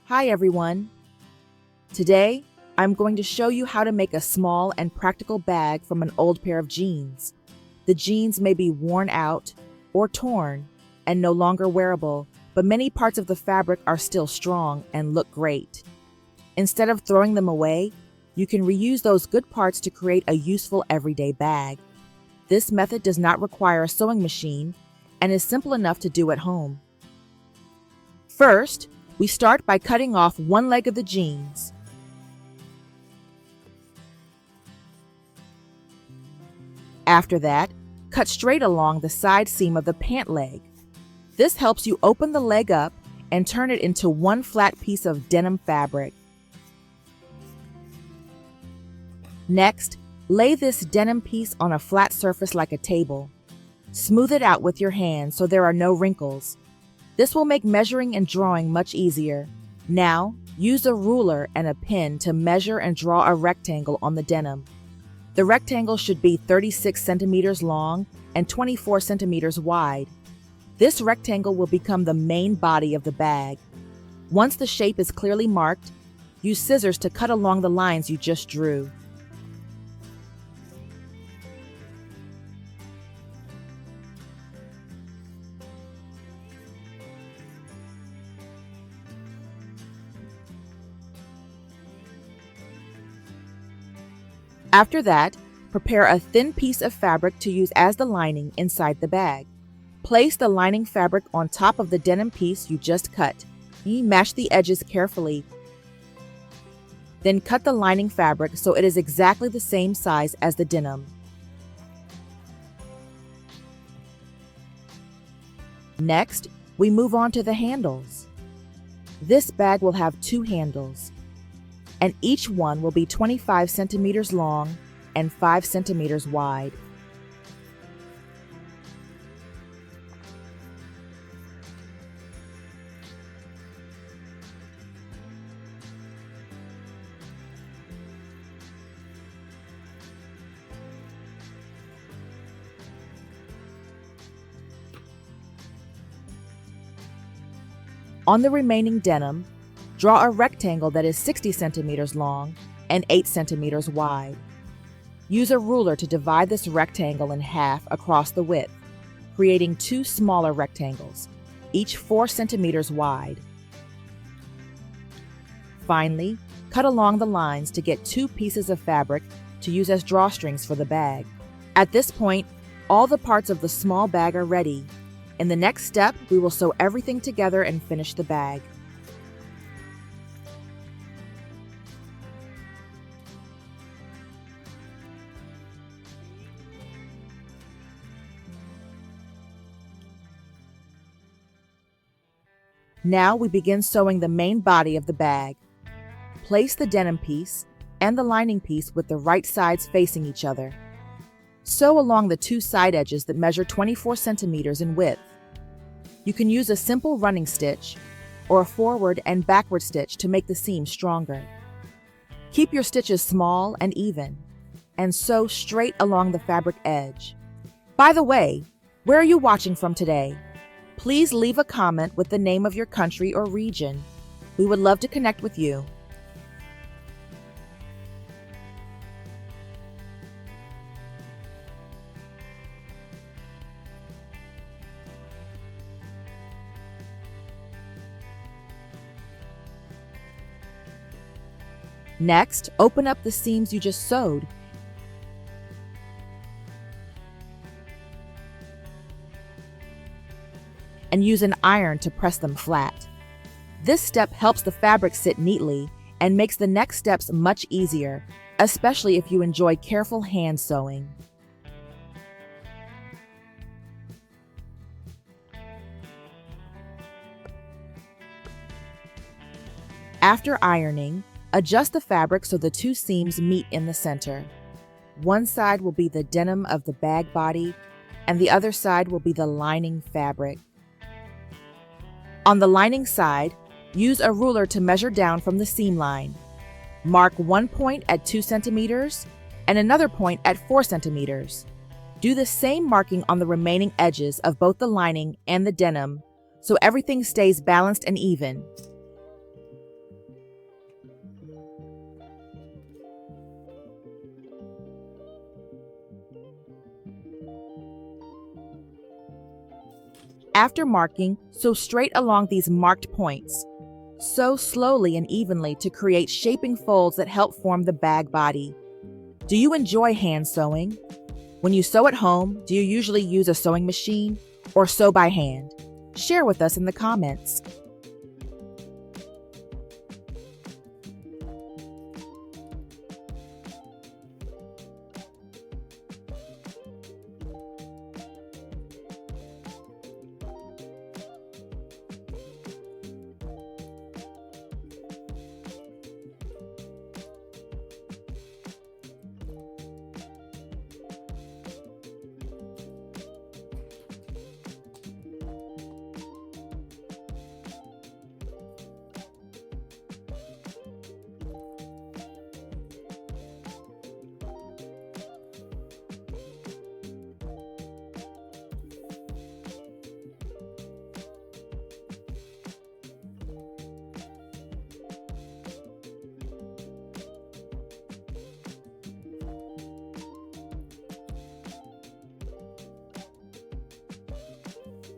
Hi everyone! Today, I'm going to show you how to make a small and practical bag from an old pair of jeans. The jeans may be worn out or torn and no longer wearable, but many parts of the fabric are still strong and look great. Instead of throwing them away, you can reuse those good parts to create a useful everyday bag. This method does not require a sewing machine and is simple enough to do at home. First, we start by cutting off one leg of the jeans. After that, cut straight along the side seam of the pant leg. This helps you open the leg up and turn it into one flat piece of denim fabric. Next, lay this denim piece on a flat surface like a table. Smooth it out with your hand so there are no wrinkles. This will make measuring and drawing much easier. Now, use a ruler and a pin to measure and draw a rectangle on the denim. The rectangle should be 36 centimeters long and 24 centimeters wide. This rectangle will become the main body of the bag. Once the shape is clearly marked, use scissors to cut along the lines you just drew. After that, prepare a thin piece of fabric to use as the lining inside the bag. Place the lining fabric on top of the denim piece you just cut. Match the edges carefully. Then cut the lining fabric so it is exactly the same size as the denim. Next, we move on to the handles. This bag will have two handles, and each one will be 25 centimeters long and 5 centimeters wide. On the remaining denim, draw a rectangle that is 60 centimeters long and 8 centimeters wide. Use a ruler to divide this rectangle in half across the width, creating two smaller rectangles, each 4 centimeters wide. Finally, cut along the lines to get two pieces of fabric to use as drawstrings for the bag. At this point, all the parts of the small bag are ready. In the next step, we will sew everything together and finish the bag. Now we begin sewing the main body of the bag. Place the denim piece and the lining piece with the right sides facing each other. Sew along the two side edges that measure 24 centimeters in width. You can use a simple running stitch or a forward and backward stitch to make the seam stronger. Keep your stitches small and even, and sew straight along the fabric edge. By the way, where are you watching from today? Please leave a comment with the name of your country or region. We would love to connect with you. Next, open up the seams you just sewed. And use an iron to press them flat. This step helps the fabric sit neatly and makes the next steps much easier, especially if you enjoy careful hand sewing. After ironing, adjust the fabric so the two seams meet in the center. One side will be the denim of the bag body, and the other side will be the lining fabric. On the lining side, use a ruler to measure down from the seam line. Mark one point at 2 centimeters and another point at 4 centimeters. Do the same marking on the remaining edges of both the lining and the denim so everything stays balanced and even. After marking, sew straight along these marked points. Sew slowly and evenly to create shaping folds that help form the bag body. Do you enjoy hand sewing? When you sew at home, do you usually use a sewing machine or sew by hand? Share with us in the comments.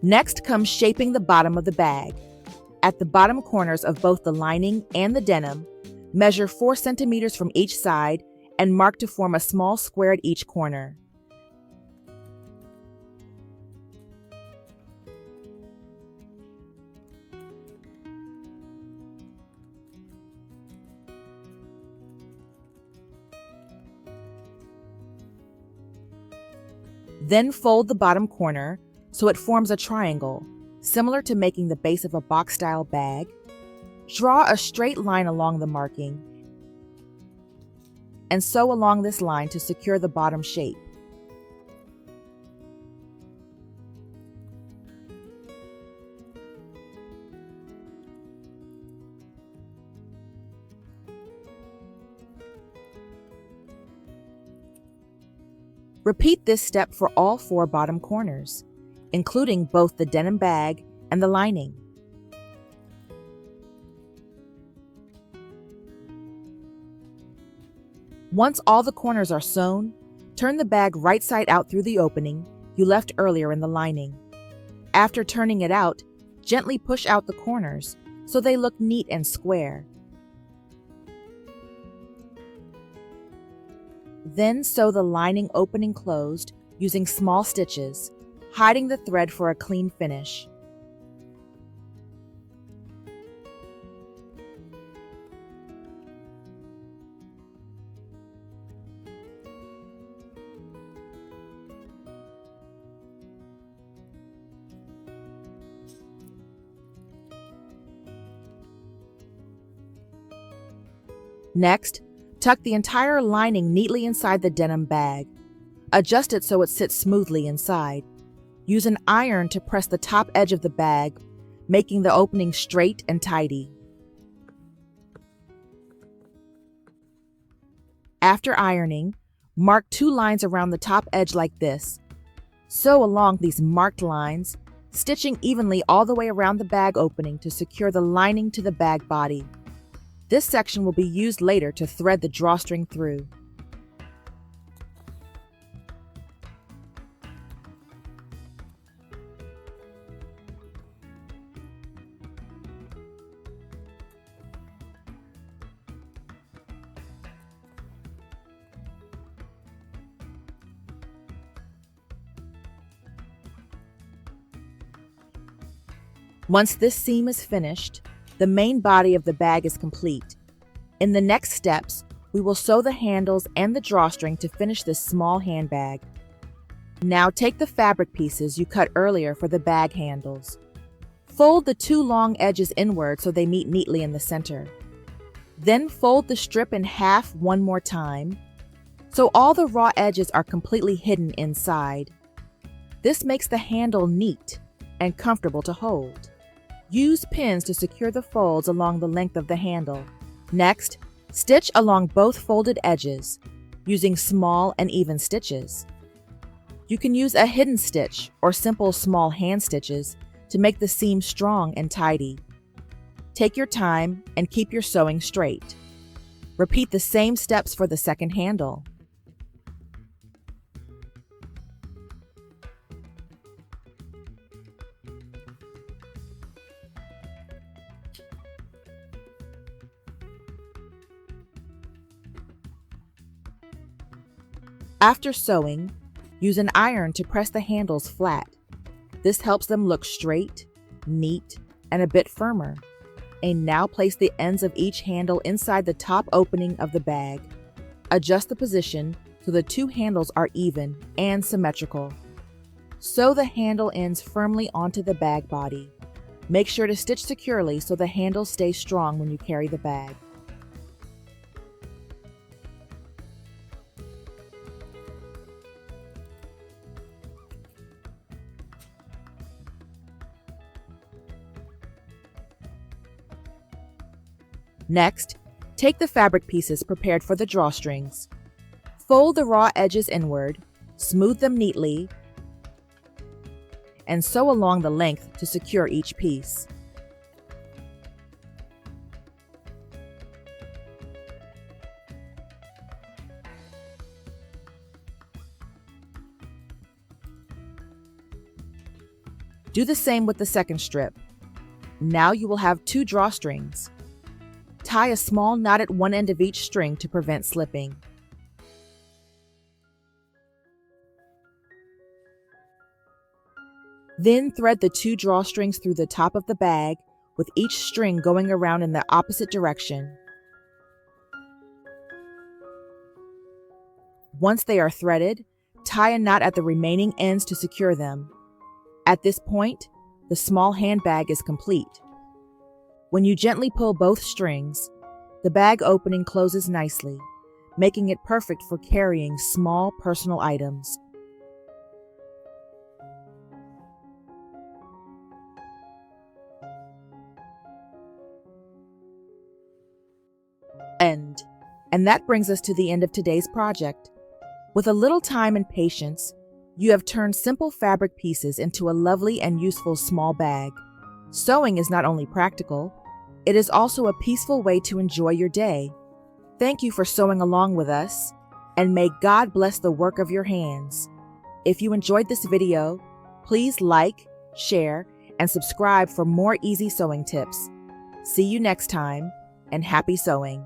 Next comes shaping the bottom of the bag. At the bottom corners of both the lining and the denim, measure 4 centimeters from each side and mark to form a small square at each corner. Then fold the bottom corner so it forms a triangle, similar to making the base of a box-style bag. Draw a straight line along the marking and sew along this line to secure the bottom shape. Repeat this step for all 4 bottom corners, including both the denim bag and the lining. Once all the corners are sewn, turn the bag right side out through the opening you left earlier in the lining. After turning it out, gently push out the corners so they look neat and square. Then sew the lining opening closed using small stitches, hiding the thread for a clean finish. Next, tuck the entire lining neatly inside the denim bag. Adjust it so it sits smoothly inside. Use an iron to press the top edge of the bag, making the opening straight and tidy. After ironing, mark 2 lines around the top edge like this. Sew along these marked lines, stitching evenly all the way around the bag opening to secure the lining to the bag body. This section will be used later to thread the drawstring through. Once this seam is finished, the main body of the bag is complete. In the next steps, we will sew the handles and the drawstring to finish this small handbag. Now take the fabric pieces you cut earlier for the bag handles. Fold the 2 long edges inward so they meet neatly in the center. Then fold the strip in half one more time, so all the raw edges are completely hidden inside. This makes the handle neat and comfortable to hold. Use pins to secure the folds along the length of the handle. Next, stitch along both folded edges, using small and even stitches. You can use a hidden stitch or simple small hand stitches to make the seam strong and tidy. Take your time and keep your sewing straight. Repeat the same steps for the second handle. After sewing, use an iron to press the handles flat. This helps them look straight, neat, and a bit firmer. And now place the ends of each handle inside the top opening of the bag. Adjust the position so the two handles are even and symmetrical. Sew the handle ends firmly onto the bag body. Make sure to stitch securely so the handle stays strong when you carry the bag. Next, take the fabric pieces prepared for the drawstrings. Fold the raw edges inward, smooth them neatly, and sew along the length to secure each piece. Do the same with the second strip. Now you will have two drawstrings. Tie a small knot at one end of each string to prevent slipping. Then thread the two drawstrings through the top of the bag, with each string going around in the opposite direction. Once they are threaded, tie a knot at the remaining ends to secure them. At this point, the small handbag is complete. When you gently pull both strings, the bag opening closes nicely, making it perfect for carrying small personal items. And that brings us to the end of today's project. With a little time and patience, you have turned simple fabric pieces into a lovely and useful small bag. Sewing is not only practical, it is also a peaceful way to enjoy your day. Thank you for sewing along with us, and may God bless the work of your hands. If you enjoyed this video, please like, share, and subscribe for more easy sewing tips. See you next time, and happy sewing!